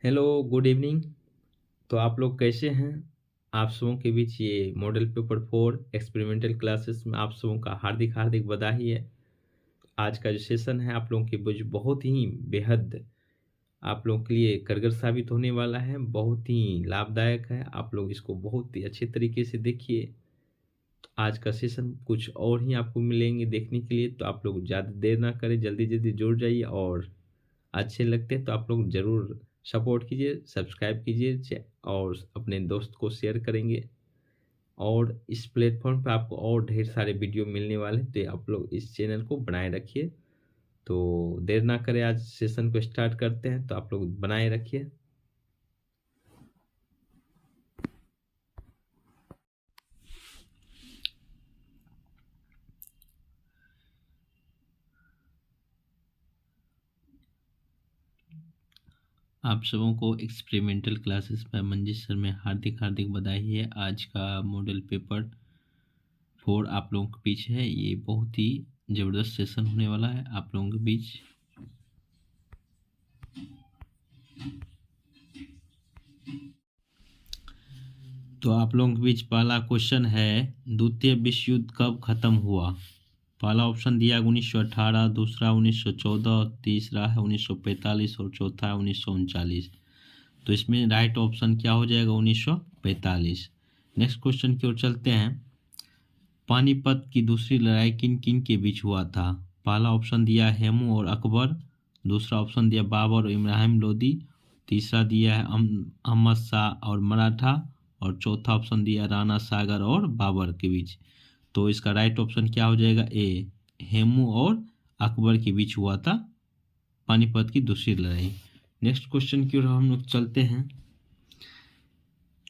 Hello, good evening. तो आप लोग कैसे हैं? आप सबों के बीच ये मॉडल पेपर 4 एक्सपेरिमेंटल क्लासेस में आप सबों का हार्दिक हार्दिक बधाई है। आज का जो सेशन है आप लोगों के बीच बहुत ही बेहद आप लोगों के लिए कारगर साबित होने वाला है, बहुत ही लाभदायक है। आप लोग इसको बहुत ही अच्छे तरीके से देखिए। आज का सेशन कुछ और ही आपको मिलेंगे देखने के लिए, तो आप लोग ज़्यादा देर ना करें, जल्दी जल्दी जुड़ जाइए। और अच्छे लगते हैं तो आप लोग ज़रूर सपोर्ट कीजिए, सब्सक्राइब कीजिए और अपने दोस्त को शेयर करेंगे। और इस प्लेटफॉर्म पे आपको और ढेर सारे वीडियो मिलने वाले हैं, तो आप लोग इस चैनल को बनाए रखिए। तो देर ना करें, आज सेशन को स्टार्ट करते हैं। तो आप लोग बनाए रखिए। आप सबों को एक्सपेरिमेंटल क्लासेस में मंजिश सर में हार्दिक हार्दिक बधाई है। आज का मॉडल पेपर 4 आप लोगों के बीच है। ये बहुत ही ज़बरदस्त सेशन होने वाला है आप लोगों के बीच। तो आप लोगों के बीच पहला क्वेश्चन है, द्वितीय विश्व युद्ध कब खत्म हुआ? पहला ऑप्शन दिया 1918, दूसरा 1914, तीसरा है 1945 और चौथा है 1939। तो इसमें राइट ऑप्शन क्या हो जाएगा? 1945। नेक्स्ट क्वेश्चन की ओर चलते हैं। पानीपत की दूसरी लड़ाई किन किन के बीच हुआ था? पहला ऑप्शन दिया हेमू और अकबर, दूसरा ऑप्शन दिया बाबर और इब्राहिम लोदी, तीसरा दिया है अहमद शाह और मराठा, और चौथा ऑप्शन दिया राणा सागर और बाबर के बीच। तो इसका राइट ऑप्शन क्या हो जाएगा? ए, हेमू और अकबर के बीच हुआ था पानीपत की दूसरी लड़ाई। नेक्स्ट क्वेश्चन की ओर हम लोग चलते हैं।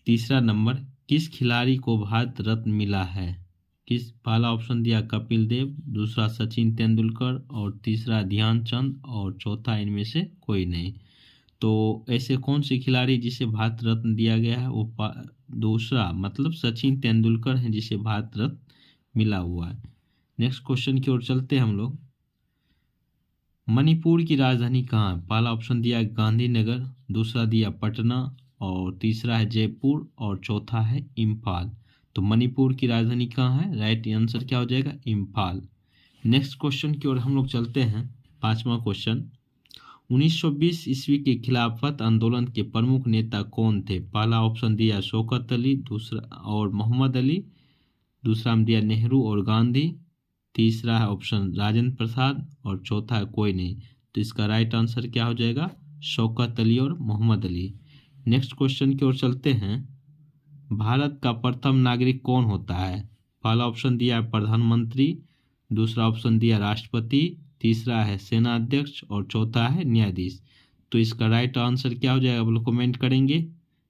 तीसरा नंबर, किस खिलाड़ी को भारत रत्न मिला है? पहला ऑप्शन दिया कपिल देव, दूसरा सचिन तेंदुलकर और तीसरा ध्यानचंद और चौथा इनमें से कोई नहीं। तो ऐसे कौन से खिलाड़ी जिसे भारत रत्न दिया गया है? वो दूसरा मतलब सचिन तेंदुलकर है जिसे भारत रत्न मिला हुआ है। नेक्स्ट क्वेश्चन की ओर चलते हैं हम लोग। मणिपुर की राजधानी कहाँ है? पहला ऑप्शन दिया गांधीनगर, दूसरा दिया पटना और तीसरा है जयपुर और चौथा है इम्फाल। तो मणिपुर की राजधानी कहाँ है? राइट आंसर क्या हो जाएगा? इम्फाल। नेक्स्ट क्वेश्चन की ओर हम लोग चलते हैं। पांचवा क्वेश्चन, 1920 ईस्वी के खिलाफत आंदोलन के प्रमुख नेता कौन थे? पहला ऑप्शन दिया शौकत अली, दूसरा और मोहम्मद अली, दूसरा में दिया नेहरू और गांधी, तीसरा है ऑप्शन राजेंद्र प्रसाद और चौथा है कोई नहीं। तो इसका राइट आंसर क्या हो जाएगा? शौकत अली और मोहम्मद अली। नेक्स्ट क्वेश्चन की ओर चलते हैं। भारत का प्रथम नागरिक कौन होता है? पहला ऑप्शन दिया है प्रधानमंत्री, दूसरा ऑप्शन दिया राष्ट्रपति, तीसरा है सेना अध्यक्ष और चौथा है न्यायाधीश। तो इसका राइट आंसर क्या हो जाएगा? आप लोग कमेंट करेंगे।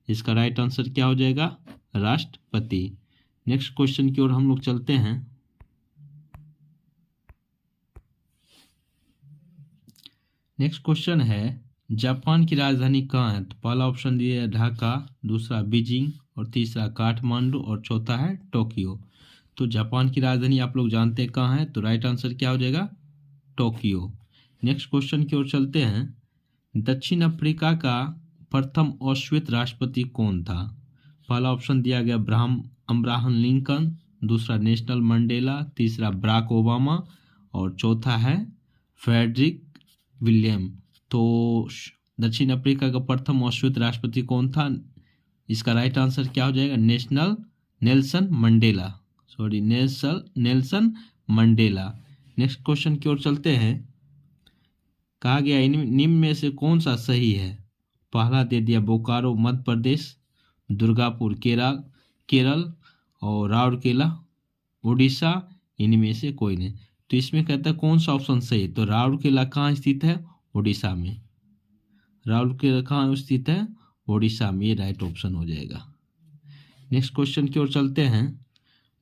इसका राइट आंसर क्या हो जाएगा? राष्ट्रपति। नेक्स्ट क्वेश्चन की ओर हम लोग चलते हैं। नेक्स्ट क्वेश्चन है, जापान की राजधानी कहाँ है? तो पहला ऑप्शन दिया है ढाका, दूसरा बीजिंग और तीसरा काठमांडू और चौथा है टोक्यो। तो जापान की राजधानी आप लोग जानते हैं कहाँ है, तो राइट आंसर क्या हो जाएगा? टोक्यो। नेक्स्ट क्वेश्चन की ओर चलते हैं। दक्षिण अफ्रीका का प्रथम अश्वेत राष्ट्रपति कौन था? पहला ऑप्शन दिया गया अब्राहम लिंकन, दूसरा नेशनल मंडेला, तीसरा बराक ओबामा और चौथा है फ्रेडरिक विलियम। तो दक्षिण अफ्रीका का प्रथम अश्वेत राष्ट्रपति कौन था? इसका राइट आंसर क्या हो जाएगा? Nelson Mandela. नेक्स्ट क्वेश्चन की ओर चलते हैं। कहा गया निम्न में से कौन सा सही है? पहला दे दिया बोकारो मध्य प्रदेश, दुर्गापुर केरल और राउरकेला उड़ीसा, इनमें से कोई नहीं। तो इसमें कहता है कौन सा ऑप्शन सही है? तो राउरकेला कहाँ स्थित है? उड़ीसा में। राउरकेला कहाँ स्थित है? उड़ीसा में। ये राइट ऑप्शन हो जाएगा। नेक्स्ट क्वेश्चन की ओर चलते हैं।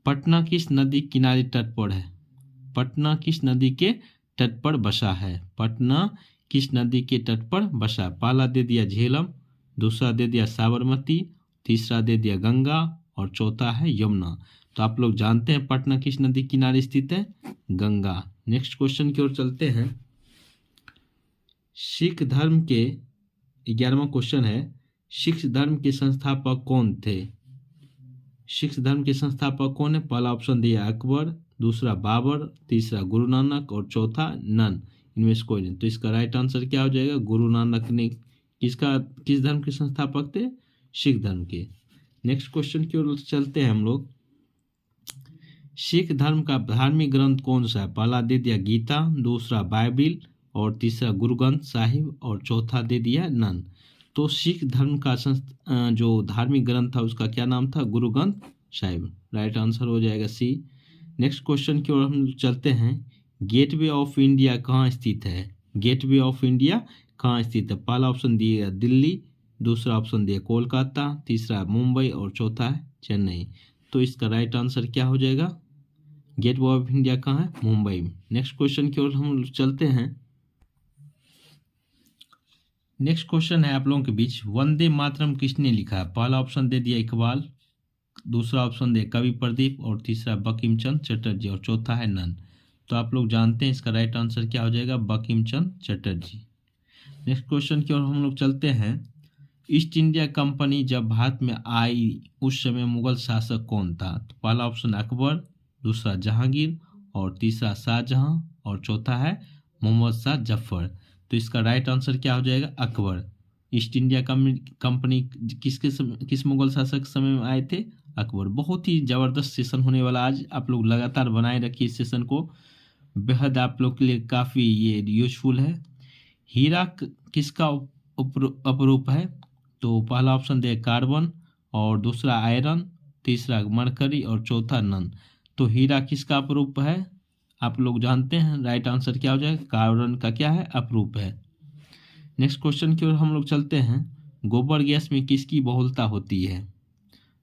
पटना किस नदी किनारे तट पर है? पटना किस नदी के तट पर बसा है? पटना किस नदी के तट पर बसा? पहला दे दिया झेलम, दूसरा दे दिया साबरमती, तीसरा दे दिया गंगा और चौथा है यमुना। तो आप लोग जानते हैं पटना किस नदी किनारे स्थित है? गंगा। नेक्स्ट क्वेश्चन की ओर चलते हैं। सिख धर्म के 11वां क्वेश्चन है, सिख धर्म के संस्थापक कौन थे? सिख धर्म के संस्थापक कौन है? पहला ऑप्शन दिया अकबर, दूसरा बाबर, तीसरा गुरु नानक और चौथा नन। इनमें से कोई नहीं। तो इसका राइट आंसर क्या हो जाएगा? गुरु नानक ने किस धर्म के संस्थापक थे? सिख धर्म के। नेक्स्ट क्वेश्चन की ओर चलते हैं हम लोग। सिख धर्म का धार्मिक ग्रंथ कौन सा है? पहला दे दिया गीता, दूसरा बाइबिल और तीसरा गुरु ग्रंथ साहिब और चौथा दे दिया नन। तो सिख धर्म का जो धार्मिक ग्रंथ था उसका क्या नाम था? गुरु ग्रंथ साहिब। राइट आंसर हो जाएगा सी। नेक्स्ट क्वेश्चन की ओर हम चलते हैं। गेटवे ऑफ इंडिया कहाँ स्थित है? गेटवे ऑफ इंडिया कहाँ स्थित है? पहला ऑप्शन दिया दिल्ली, दूसरा ऑप्शन दिया कोलकाता, तीसरा मुंबई और चौथा है चेन्नई। तो इसका राइट आंसर क्या हो जाएगा? गेटवे ऑफ इंडिया कहाँ है? मुंबई में। नेक्स्ट क्वेश्चन की ओर हम चलते हैं। नेक्स्ट क्वेश्चन है आप लोगों के बीच, वंदे मातरम किसने लिखा है? पहला ऑप्शन दे दिया इकबाल, दूसरा ऑप्शन दिया कवि प्रदीप और तीसरा बंकिम चंद्र चटर्जी और चौथा है नन। तो आप लोग जानते हैं इसका राइट आंसर क्या हो जाएगा? बंकिम चंद्र चटर्जी। नेक्स्ट क्वेश्चन की ओर हम लोग चलते हैं। ईस्ट इंडिया कंपनी जब भारत में आई उस समय मुगल शासक कौन था? तो पहला ऑप्शन अकबर, दूसरा जहांगीर और तीसरा शाहजहां और चौथा है मोहम्मद शाह जफर। तो इसका राइट आंसर क्या हो जाएगा? अकबर। ईस्ट इंडिया कंपनी किस मुगल शासक समय में आए थे? अकबर। बहुत ही ज़बरदस्त सेशन होने वाला आज, आप लोग लगातार बनाए रखिए इस सेशन को, बेहद आप लोग के लिए काफ़ी ये यूजफुल है। हीरा किसका अपरूप है? तो पहला ऑप्शन दिया कार्बन और दूसरा आयरन, तीसरा मरकरी और चौथा नन। तो हीरा किसका अपरूप है? आप लोग जानते हैं, राइट आंसर क्या हो जाएगा? कार्बन का क्या है? अपरूप है। नेक्स्ट क्वेश्चन की ओर हम लोग चलते हैं। गोबर गैस में किसकी बहुलता होती है?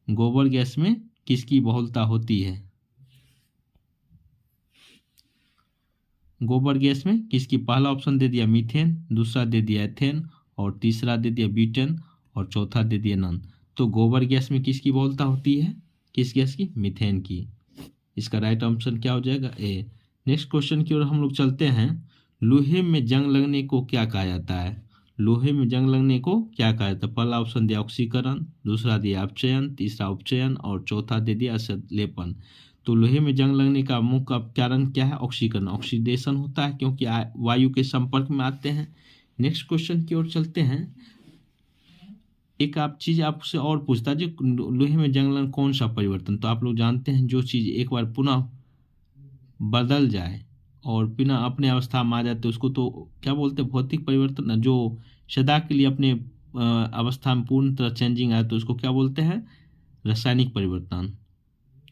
गोबर गैस में किसकी बहुलता होती है? गोबर गैस में किसकी? पहला ऑप्शन दे दिया मीथेन, दूसरा दे दिया एथेन और तीसरा दे दिया ब्यूटेन और चौथा दे दिया नन। तो गोबर गैस में किसकी बहुलता होती है? किस गैस की? मीथेन की। इसका राइट ऑप्शन क्या हो जाएगा? ए। नेक्स्ट क्वेश्चन की ओर हम लोग चलते हैं। लोहे में जंग लगने को क्या कहा जाता है? लोहे में जंग लगने को क्या कहा जाता है? पहला ऑप्शन दिया ऑक्सीकरण, दूसरा दिया अपचयन, तीसरा उपचयन और चौथा दे दिया असलेपन। तो लोहे में जंग लगने का मुख्य कारण क्या है? ऑक्सीकरण, ऑक्सीडेशन होता है क्योंकि वायु के संपर्क में आते हैं। नेक्स्ट क्वेश्चन की ओर चलते हैं। एक आप चीज़ आपसे और पूछता है, जो लोहे में जंग लगना कौन सा परिवर्तन? तो आप लोग जानते हैं, जो चीज़ एक बार पुनः बदल जाए और बिना अपने अवस्था में आ जाते उसको तो क्या बोलते हैं? भौतिक परिवर्तन। जो सदा के लिए अपने अवस्था में पूर्ण तरह चेंजिंग आए तो उसको क्या बोलते हैं? रासायनिक परिवर्तन।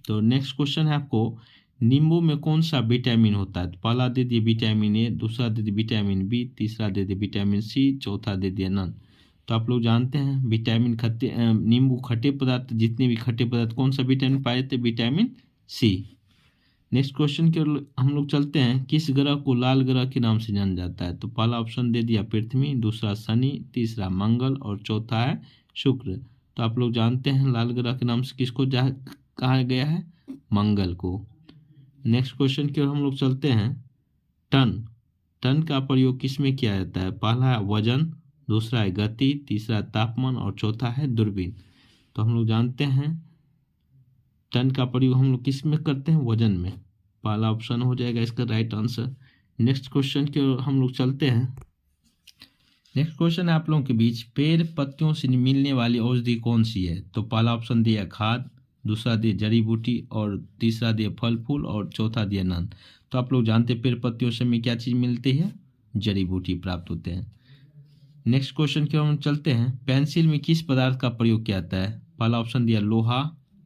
तो नेक्स्ट क्वेश्चन है आपको, नींबू में कौन सा विटामिन होता है? तो पहला दे दिए विटामिन ए, दूसरा दे दिए विटामिन बी, तीसरा दे दिए विटामिन सी, चौथा दे दिया नन। तो आप लोग जानते हैं विटामिन नींबू खट्टे पदार्थ, जितने भी खट्टे पदार्थ कौन सा विटामिन पाए जाते? Vitamin C. नेक्स्ट क्वेश्चन के हम लोग चलते हैं। किस ग्रह को लाल ग्रह के नाम से जाना जाता है? तो पहला ऑप्शन दे दिया पृथ्वी, दूसरा शनि, तीसरा मंगल और चौथा है शुक्र। तो आप लोग जानते हैं लाल ग्रह के नाम से किसको कहा गया है? मंगल को। नेक्स्ट क्वेश्चन की ओर हम लोग चलते हैं। टन का प्रयोग किस में किया जाता है? पहला है वजन, दूसरा है गति, तीसरा तापमान और चौथा है दूरबीन। तो हम लोग जानते हैं टन का प्रयोग हम लोग किस में करते हैं? वजन में। पहला ऑप्शन हो जाएगा इसका राइट आंसर। नेक्स्ट क्वेश्चन की ओर हम लोग चलते हैं। नेक्स्ट क्वेश्चन है आप लोगों के बीच, पेड़ पत्तियों से मिलने वाली औषधि कौन सी है? तो पहला ऑप्शन दिया खाद, दूसरा दिया जड़ी बूटी और तीसरा दिया फल फूल और चौथा दिया नन। तो आप लोग जानते हैं पेड़ पत्तियों से हमें क्या चीज़ मिलती है? जड़ी बूटी प्राप्त होते हैं। नेक्स्ट क्वेश्चन की ओर हम चलते हैं। पेंसिल में किस पदार्थ का प्रयोग किया जाता है? पहला ऑप्शन दिया लोहा,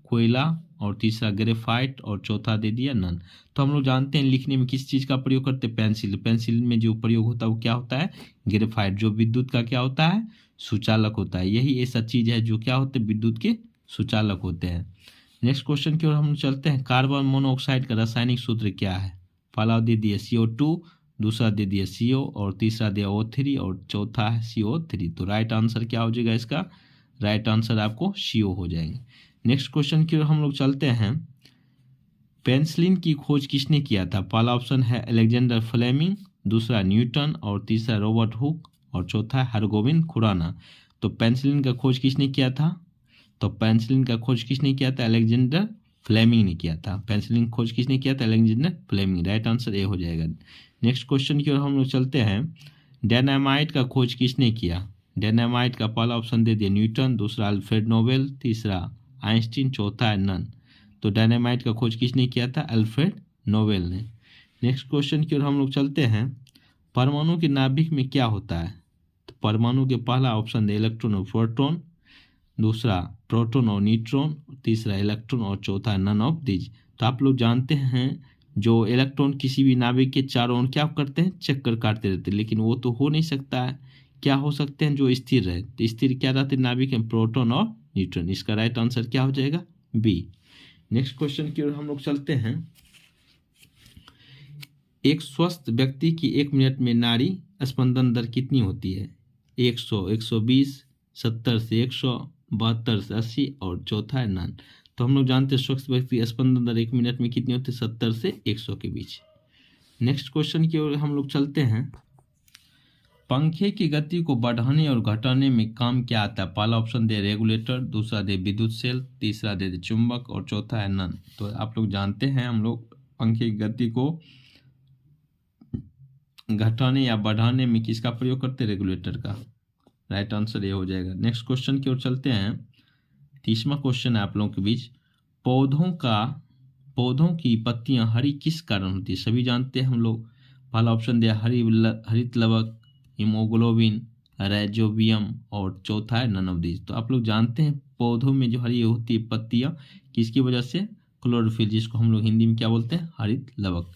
कोयला और तीसरा ग्रेफाइट और चौथा दे दिया नन। तो हम लोग जानते हैं लिखने में किस चीज़ का प्रयोग करते हैं? पेंसिल। पेंसिल में जो प्रयोग होता है वो क्या होता है? ग्रेफाइट, जो विद्युत का क्या होता है? सुचालक होता है। यही ऐसा चीज़ है जो क्या होते हैं? विद्युत के सुचालक होते हैं। नेक्स्ट क्वेश्चन की ओर हम चलते हैं। कार्बन मोनोऑक्साइड का रासायनिक सूत्र क्या है? पहला दे दिया CO2, दूसरा दे दिया CO और तीसरा दिया O3 और चौथा है CO3। तो राइट आंसर क्या हो जाएगा इसका? राइट आंसर आपको CO हो जाएंगे। नेक्स्ट क्वेश्चन की ओर हम लोग चलते हैं। पेनिसिलिन की खोज किसने किया था? पहला ऑप्शन है अलेक्जेंडर फ्लेमिंग, दूसरा न्यूटन और तीसरा रॉबर्ट हुक और चौथा है हरगोविंद खुराना। तो पेनिसिलिन का खोज किसने किया था? तो पेनिसिलिन का खोज किसने किया था? अलेक्जेंडर फ्लेमिंग ने किया था। पेनिसिलिन खोज किसने किया था? Alexander Fleming. Right answer A हो जाएगा। नेक्स्ट क्वेश्चन की ओर हम लोग चलते हैं। डायनामाइट का खोज किसने किया? डायनामाइट का पहला ऑप्शन दे दिया न्यूटन, दूसरा अल्फ्रेड नोबेल, तीसरा आइंस्टीन, चौथा है नन। तो डायनामाइट का खोज किसने किया था? अल्फ्रेड नोबेल ने। नेक्स्ट क्वेश्चन की ओर हम लोग चलते हैं। परमाणु के नाभिक में क्या होता है? तो परमाणु के पहला ऑप्शन है इलेक्ट्रॉन और प्रोटॉन, दूसरा प्रोटॉन और न्यूट्रॉन, तीसरा इलेक्ट्रॉन और चौथा नन ऑफ दीज। तो आप लोग जानते हैं जो इलेक्ट्रॉन किसी भी नाभिक के चारों ओर क्या करते हैं? चक्कर काटते रहते हैं, लेकिन वो तो हो नहीं सकता है। क्या हो सकते हैं? जो स्थिर रहे। तो स्थिर क्या रहते हैं नाभिक में? प्रोटॉन और न्यूट्रॉन। इसका राइट आंसर क्या हो जाएगा? बी। नेक्स्ट क्वेश्चन की ओर हम लोग चलते हैं। एक स्वस्थ व्यक्ति की 1 मिनट में नाड़ी स्पंदन दर कितनी होती है? 100, 120, 70 से 100, 72 से 80 और चौथा है नन। तो हम लोग जानते हैं स्वस्थ व्यक्ति की स्पंदन दर 1 मिनट में कितनी होती है? 70 से 100 के बीच। नेक्स्ट क्वेश्चन की ओर हम लोग चलते हैं। पंखे की गति को बढ़ाने और घटाने में काम क्या आता है? पहला ऑप्शन दे रेगुलेटर, दूसरा दे विद्युत सेल, तीसरा दे चुंबक और चौथा है नन। तो आप लोग जानते हैं हम लोग पंखे की गति को घटाने या बढ़ाने में किसका प्रयोग करते हैं? रेगुलेटर का। राइट आंसर ये हो जाएगा। नेक्स्ट क्वेश्चन की ओर चलते हैं। 30वां क्वेश्चन है आप लोगों के बीच। पौधों की पत्तियां हरी किस कारण होती है? सभी जानते हैं हम लोग। पहला ऑप्शन दिया हरित लवक, हीमोग्लोबिन, राइजोबियम और चौथा है नन ऑफ दीज। तो आप लोग जानते हैं पौधों में जो हरी होती है पत्तियां किसकी वजह से? क्लोरोफिल, जिसको हम लोग हिंदी में क्या बोलते हैं? हरित लवक।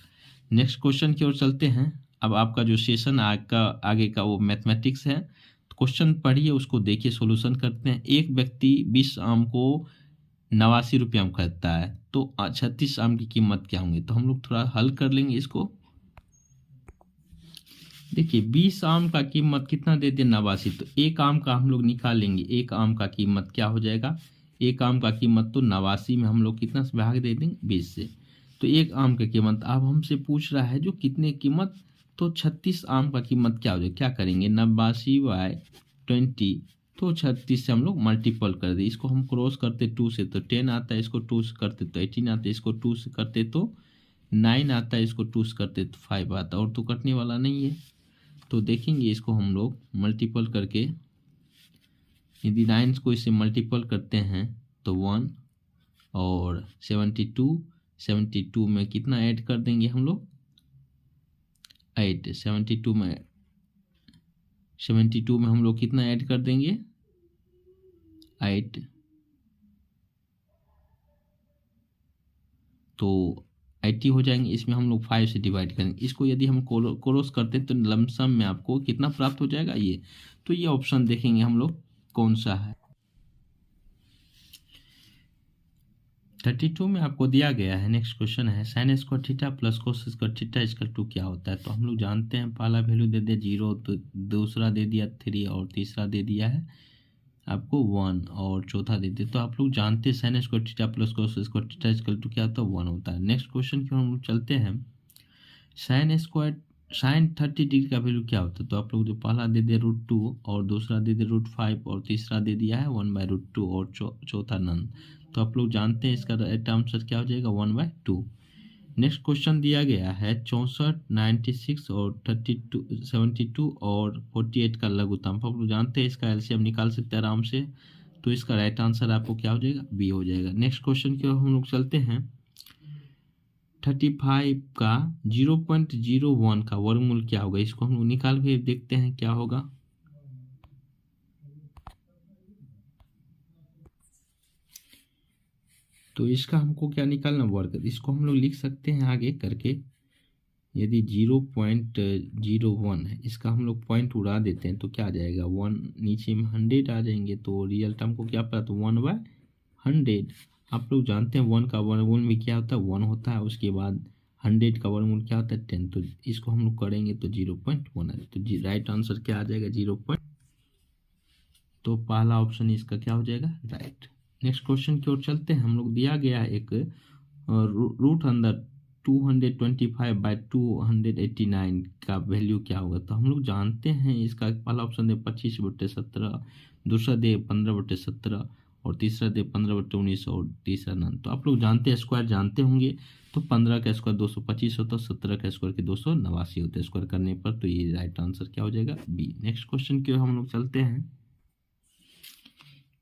नेक्स्ट क्वेश्चन की ओर चलते हैं। अब आपका जो सेशन आगे का वो मैथमेटिक्स है। क्वेश्चन पढ़िए, उसको देखिए, सॉल्यूशन करते हैं। एक व्यक्ति 20 आम को 89 रुपया में खरीदता है, तो 36 आम की कीमत क्या होंगी? तो हम लोग थोड़ा हल कर लेंगे इसको। देखिए 20 आम का कीमत कितना देते हैं? 89। तो एक आम का हम लोग निकाल लेंगे। एक आम का कीमत क्या हो जाएगा? एक आम का कीमत तो 89 में हम लोग कितना से भाग दे देंगे? 20 से। तो एक आम का कीमत अब हमसे पूछ रहा है जो कितने कीमत, तो 36 आम का कीमत क्या हो जाए? क्या करेंगे? 89/20, तो 36 से हम लोग मल्टीपल कर दे। इसको हम क्रॉस करते 2 से तो 10 आता है, इसको 2 से करते तो 18 आता है, इसको 2 से करते तो 9 आता है, इसको 2 से करते तो 5 आता है, और तो कटने वाला नहीं है। तो देखेंगे इसको हम लोग मल्टीपल करके, यदि 9 को इससे मल्टीपल करते हैं तो 1, और 72 में कितना ऐड कर देंगे हम लोग? 8। 72 में हम लोग कितना ऐड कर देंगे? 8। तो 80 हो जाएंगे। इसमें हम लोग 5 से डिवाइड करेंगे। इसको यदि हम क्रॉस करते हैं तो लमसम में आपको कितना प्राप्त हो जाएगा? ये। तो ये ऑप्शन देखेंगे हम लोग कौन सा है। 32 में आपको दिया गया है। नेक्स्ट क्वेश्चन है sine square theta plus cos square theta equal to क्या होता है? तो हम लोग जानते हैं पहला वैल्यू दे दिया 0, तो दूसरा दे दिया 3 और तीसरा दे दिया है आपको 1 और चौथा दे दिया। तो आप लोग जानते हैं sine square theta plus cos square theta equal to क्या होता है? 1 होता है। नेक्स्ट क्वेश्चन की हम लोग चलते हैं। साइन 30 डिग्री का वैल्यू क्या होता है? तो आप लोग जो पहला दे दिया √2 और दूसरा दे दिया √5 और तीसरा दे दिया है 1/√2 और चौथा नन। तो आप लोग जानते हैं इसका राइट आंसर क्या हो जाएगा? 1/2। नेक्स्ट क्वेश्चन दिया गया है 64, 96 और 32, 72 और 48 का लघुत्तम। आप लोग जानते हैं इसका एलसीएम निकाल सकते हैं आराम से। तो इसका राइट आंसर आपको क्या हो जाएगा? बी हो जाएगा। नेक्स्ट क्वेश्चन की ओर हम लोग चलते हैं। 35 का 0.01 का वर्गमूल क्या होगा? इसको हम लोग निकाल के देखते हैं क्या होगा। तो इसका हमको क्या निकालना? वर्ग। इसको हम लोग लिख सकते हैं आगे करके, यदि 0.01 है, इसका हम लोग पॉइंट उड़ा देते हैं तो क्या आ जाएगा? 1, नीचे में 100 आ जाएंगे। तो रियल टर्म को क्या पता? तो 1/100। आप लोग जानते हैं 1 का वर्गमूल भी क्या होता है? 1 होता है। उसके बाद 100 का वर्गमूल क्या होता है? 10। तो इसको हम लोग करेंगे तो 0.1 है। तो राइट आंसर क्या आ जाएगा? 0. तो पहला ऑप्शन इसका क्या हो जाएगा? राइट। नेक्स्ट क्वेश्चन की ओर चलते हैं हम लोग। दिया गया एक रूट अंदर 225/289 का वैल्यू क्या होगा? तो हम लोग जानते हैं इसका पहला ऑप्शन दे 25/17, दूसरा दे 15/17 और तीसरा दे 15/19 और तीसरा नन। तो आप लोग जानते हैं, स्क्वायर जानते होंगे। तो 15 का स्क्वायर 225 होता है, 17 का स्क्वायर के 289 होते हैं स्क्वायर करने पर। तो ये राइट आंसर क्या हो जाएगा? बी। नेक्स्ट क्वेश्चन की ओर हम लोग चलते हैं।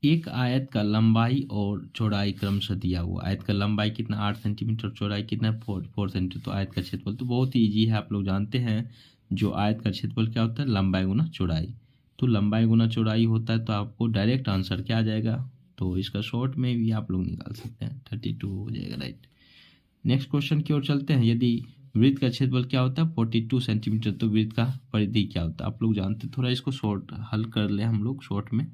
एक आयत का लंबाई और चौड़ाई क्रमशः दिया हुआ। आयत का लंबाई कितना 8 सेंटीमीटर, चौड़ाई कितना 4 सेंटीमीटर। तो आयत का क्षेत्रफल तो बहुत ही ईजी है, आप लोग जानते हैं जो आयत का क्षेत्रफल क्या होता है? लंबाई गुना चौड़ाई। तो लंबाई गुना चौड़ाई होता है, तो आपको डायरेक्ट आंसर क्या आ जाएगा? तो इसका शॉर्ट में भी आप लोग निकाल सकते हैं, 32 हो जाएगा, राइट। नेक्स्ट क्वेश्चन की ओर चलते हैं। यदि वृत्त का क्षेत्रफल क्या होता है? 42 सेंटीमीटर। तो वृत्त का परिधि क्या होता है? आप लोग जानते, थोड़ा इसको शॉर्ट हल कर ले हम लोग शॉर्ट में।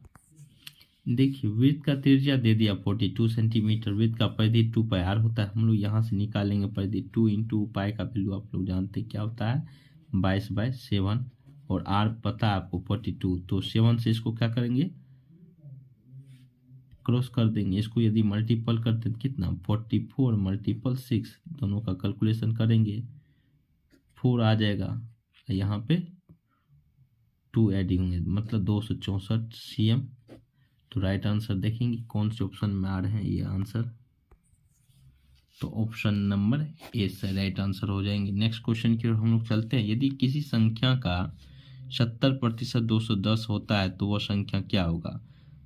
देखिए, वृत्त का त्रिज्या दे दिया 42 सेंटीमीटर, वृत्त का परिधि 2πr होता है। हम लोग यहाँ से निकालेंगे परिधि, 2 × पाई का वैल्यू आप लोग जानते हैं क्या होता है? 22/7 और r पता है आपको 42। तो 7 से इसको क्या करेंगे? क्रॉस कर देंगे। इसको यदि मल्टीपल करते हैं कितना? 44 × 6, दोनों का कैलकुलेशन करेंगे 4 आ जाएगा, यहाँ पे 2 एडिंग होंगे, मतलब 264 cm। तो राइट आंसर देखेंगे कौन से ऑप्शन में आ रहे हैं ये आंसर। तो ऑप्शन नंबर ए से राइट आंसर हो जाएंगे। नेक्स्ट क्वेश्चन की ओर हम लोग चलते हैं। यदि किसी संख्या का 70% 210 होता है तो वह संख्या क्या होगा?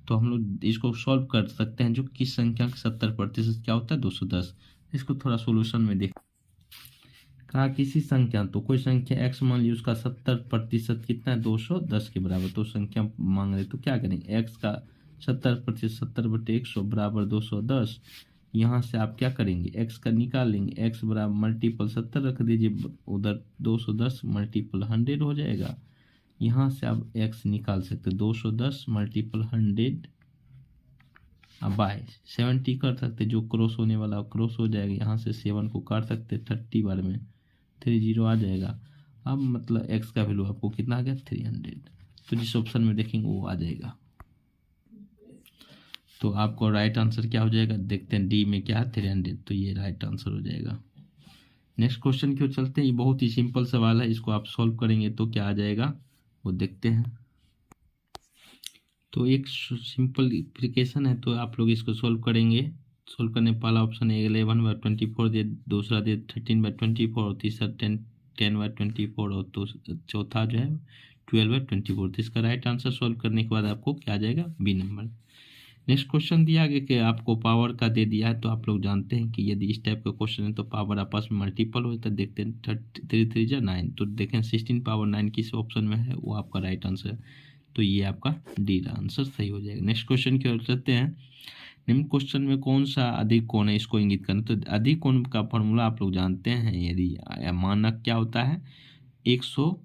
तो हम लोग इसको सॉल्व कर सकते हैं। जो किस संख्या का 70% क्या होता है? 210। इसको थोड़ा सोल्यूशन में देख। कहा किसी संख्या, तो कोई संख्या x मान ली, उसका 70% कितना है? 210 के बराबर। तो संख्या मांग रहे, तो क्या करेंगे? x का 70% 70/100 बराबर 210। यहाँ से आप क्या करेंगे? x का निकाल लेंगे, x बराबर मल्टीपल 70 रख दीजिए, उधर 210 मल्टीपल 100 हो जाएगा। यहाँ से आप x निकाल सकते, 210 मल्टीपल 100 अब बाय 70 कर सकते, जो क्रॉस होने वाला क्रॉस हो जाएगा। यहाँ से 7 को काट सकते, 30 बार में 30 आ जाएगा। अब मतलब x का वैल्यू आपको कितना आ गया? 300। तो जिस ऑप्शन में देखेंगे वो आ जाएगा। तो आपको राइट आंसर क्या हो जाएगा? देखते हैं डी में क्या है, 300। तो ये राइट आंसर हो जाएगा। नेक्स्ट क्वेश्चन क्यों चलते हैं। ये बहुत ही सिंपल सवाल है, इसको आप सॉल्व करेंगे तो क्या आ जाएगा वो देखते हैं। तो एक सिंपल एप्लीकेशन है, तो आप लोग इसको सॉल्व करेंगे। सॉल्व करने पहला ऑप्शन है 11/24 दे, दूसरा दे 13/24 और तीसरा 10/24 और तो चौथा जो है 12/24। तो इसका राइट आंसर सॉल्व करने के बाद आपको क्या आ जाएगा? B number. नेक्स्ट क्वेश्चन दिया गया कि आपको पावर का दे दिया है। तो आप लोग जानते हैं कि यदि इस टाइप का क्वेश्चन है तो पावर आपस में मल्टीपल हो तो देखते हैं 3 3 9। तो देखें 16 पावर 9 किस ऑप्शन में है, वो आपका राइट आंसर है। तो ये आपका डी आंसर सही हो जाएगा। नेक्स्ट क्वेश्चन की ओर चलते हैं। निम्न क्वेश्चन में कौन सा अधिक कोण है, इसको इंगित करना। तो अधिक कोण का फॉर्मूला आप लोग जानते हैं। यदि मानक क्या होता है? 100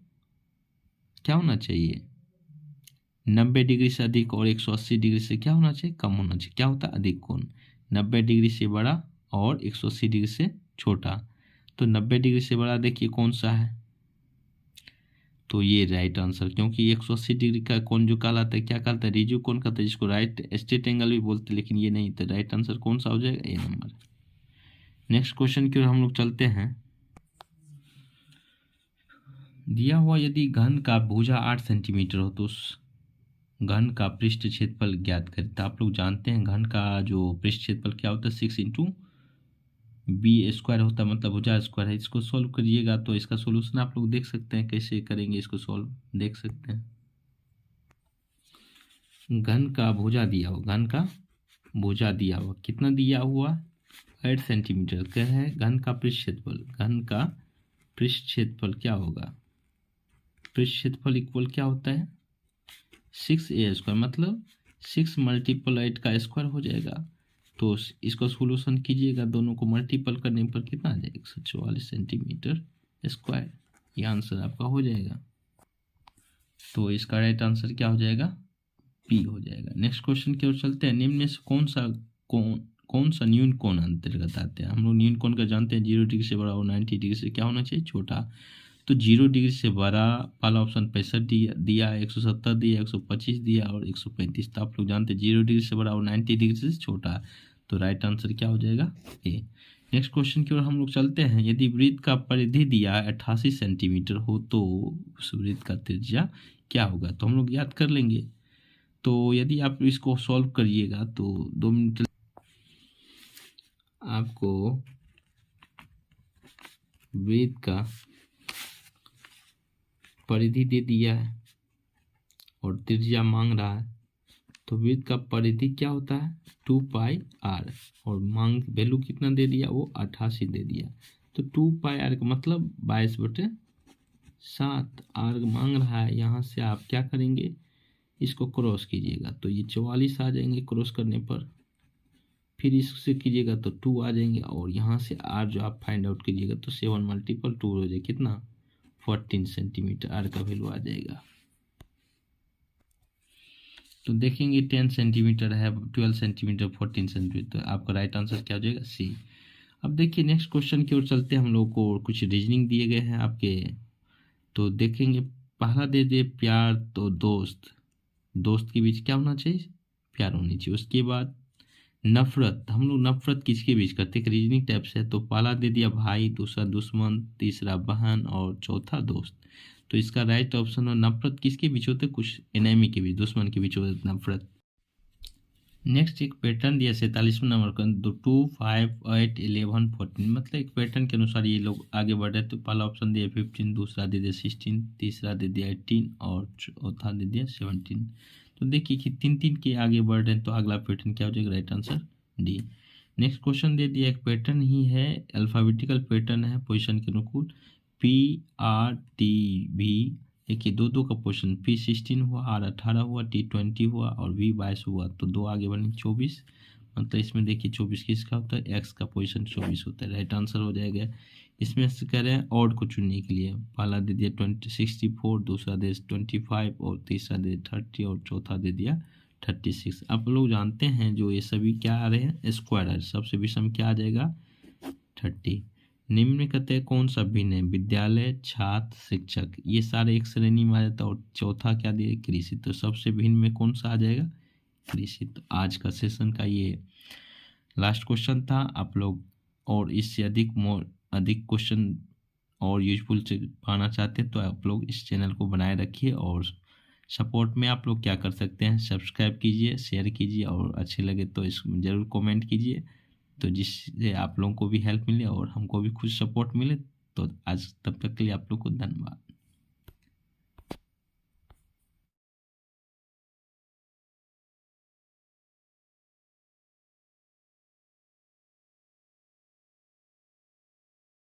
क्या होना चाहिए? 90 डिग्री से अधिक और 180 डिग्री से क्या होना चाहिए? कम होना चाहिए। क्या होता है? अधिक कोण। 90 डिग्री से बड़ा और 180 डिग्री से छोटा। तो 90 डिग्री से बड़ा देखिए कौन सा है? तो ये राइट आंसर, क्योंकि 180 डिग्री का कोण जो कहलाता है क्या कहलाता है? रिजियो कोण कहता है, जिसको राइट स्ट्रेट एंगल भी बोलते हैं, लेकिन ये नहीं। तो राइट आंसर कौन सा हो जाएगा? ए नंबर। नेक्स्ट क्वेश्चन की ओर हम लोग चलते हैं। दिया हुआ यदि घन का भुजा 8 सेंटीमीटर हो तो उस घन का पृष्ठ क्षेत्रफल ज्ञात करें। तो आप लोग जानते हैं घन का जो पृष्ठ क्षेत्रफल क्या होता है? 6 × b² होता है, मतलब भुजा स्क्वायर है। इसको सॉल्व करिएगा तो इसका सॉल्यूशन आप लोग देख सकते हैं। कैसे करेंगे इसको सॉल्व देख सकते हैं। घन का भुजा दिया हुआ, घन का भुजा दिया हुआ कितना दिया हुआ? 8 सेंटीमीटर। क्या है? घन का पृष्ठ क्षेत्रफल, घन का पृष्ठ क्षेत्रफल क्या होगा? पृष्ठ क्षेत्रफल इक्वल क्या होता है? 6a², मतलब 6 × 8 का स्क्वायर हो जाएगा। तो इसको सोल्यूशन कीजिएगा, दोनों को मल्टीपल करने पर कितना आ जाएगा? 144 सेंटीमीटर स्क्वायर। ये आंसर आपका हो जाएगा। तो इसका राइट आंसर क्या हो जाएगा? पी हो जाएगा। नेक्स्ट क्वेश्चन की ओर चलते हैं। निम्न में से कौन सा न्यून कोण अंतर्गत आते हैं? हम लोग न्यून कोण का जानते हैं, 0 डिग्री से बड़ा और 90 डिग्री से क्या होना चाहिए? छोटा। तो 0 डिग्री से बड़ा पहला ऑप्शन 65 दिया, 170 दिया, 125 दिया और 135। तो आप लोग जानते हैं 0 डिग्री से बड़ा और 90 डिग्री से छोटा। तो राइट आंसर क्या हो जाएगा? ए। नेक्स्ट क्वेश्चन की ओर हम लोग चलते हैं। यदि वृत्त का परिधि दिया 88 सेंटीमीटर हो तो उस वृत्त का त्रिज्या क्या होगा? तो हम लोग याद कर लेंगे। तो यदि आप इसको सॉल्व करिएगा तो 2 मिनट आपको वृत्त का परिधि दे दिया है और त्रिज्या मांग रहा है। तो वृत्त का परिधि क्या होता है? 2πr और मांग वैल्यू कितना दे दिया? वो 88 दे दिया। तो 2πr का मतलब 22/7 आर मांग रहा है। यहाँ से आप क्या करेंगे? इसको क्रॉस कीजिएगा तो ये 44 आ जाएंगे क्रॉस करने पर। फिर इससे कीजिएगा तो 2 आ जाएंगे और यहाँ से आर जो आप फाइंड आउट कीजिएगा तो 7 × 2 हो जाए कितना? 14 सेंटीमीटर आर का वैल्यू आ जाएगा। तो देखेंगे 10 सेंटीमीटर है, 12 सेंटीमीटर, 14 सेंटीमीटर। तो आपका राइट आंसर क्या हो जाएगा? सी। अब देखिए नेक्स्ट क्वेश्चन की ओर चलते हैं। हम लोग को कुछ रीजनिंग दिए गए हैं आपके। तो देखेंगे पहला दे दिए प्यार, तो दोस्त के बीच क्या होना चाहिए? प्यार होनी चाहिए। उसके बाद नफरत, हम लोग नफरत किसके बीच करते हैं? रीजनिंग टाइप से है। तो पहला दे दिया भाई, दूसरा दुश्मन, तीसरा बहन और चौथा दोस्त। तो इसका राइट ऑप्शन है नफरत किसके बीच होते? कुछ एनिमी के बीच, दुश्मन के बीच होते नफरत। नेक्स्ट एक पैटर्न दिया 47वें नंबर का, 2, 5, 8, 11, 14। मतलब एक पैटर्न के अनुसार ये लोग आगे बढ़ रहे। तो पहला ऑप्शन दिया 15, दूसरा दे दिया 16, तीसरा दे दिया 18 और चौथा दे दिया 17। तो देखिए कि 3-3 के आगे बढ़ रहे हैं। तो अगला पैटर्न क्या हो जाएगा? Right answer D. Next question दे दिया, एक पैटर्न ही है, अल्फाबेटिकल पैटर्न है पोजिशन के अनुकूल, PRTV। देखिए 2-2 का पोजिशन, P16 हुआ, R18 हुआ, T20 हुआ और V22 हुआ। तो 2 आगे बने 24। मतलब इसमें देखिए 24 किसका होता है? एक्स का पोजिशन 24 होता है। राइट आंसर हो जाएगा। इसमें से कह रहे हैं ऑड को चुनने के लिए। पहला दे दिया 64, दूसरा दे 25 और तीसरा दे 30 और चौथा दे दिया 36। आप लोग जानते हैं जो ये सभी क्या आ रहे हैं? स्क्वायर है। सबसे विषम क्या आ जाएगा? 30। निम्न में कहते हैं कौन सा भिन्न है? विद्यालय, छात्र, शिक्षक, ये सारे एक श्रेणी में आ जाता है। और चौथा क्या दिया? कृषि। तो सबसे भिन्न में कौन सा आ जाएगा? कृषि। तो आज का सेशन का ये लास्ट क्वेश्चन था। आप लोग और इससे अधिक क्वेश्चन और यूजफुल से पाना चाहते हैं तो आप लोग इस चैनल को बनाए रखिए। और सपोर्ट में आप लोग क्या कर सकते हैं? सब्सक्राइब कीजिए, शेयर कीजिए और अच्छे लगे तो इसमें ज़रूर कमेंट कीजिए, तो जिससे आप लोगों को भी हेल्प मिले और हमको भी कुछ सपोर्ट मिले। तो आज तब तक के लिए आप लोग को धन्यवाद।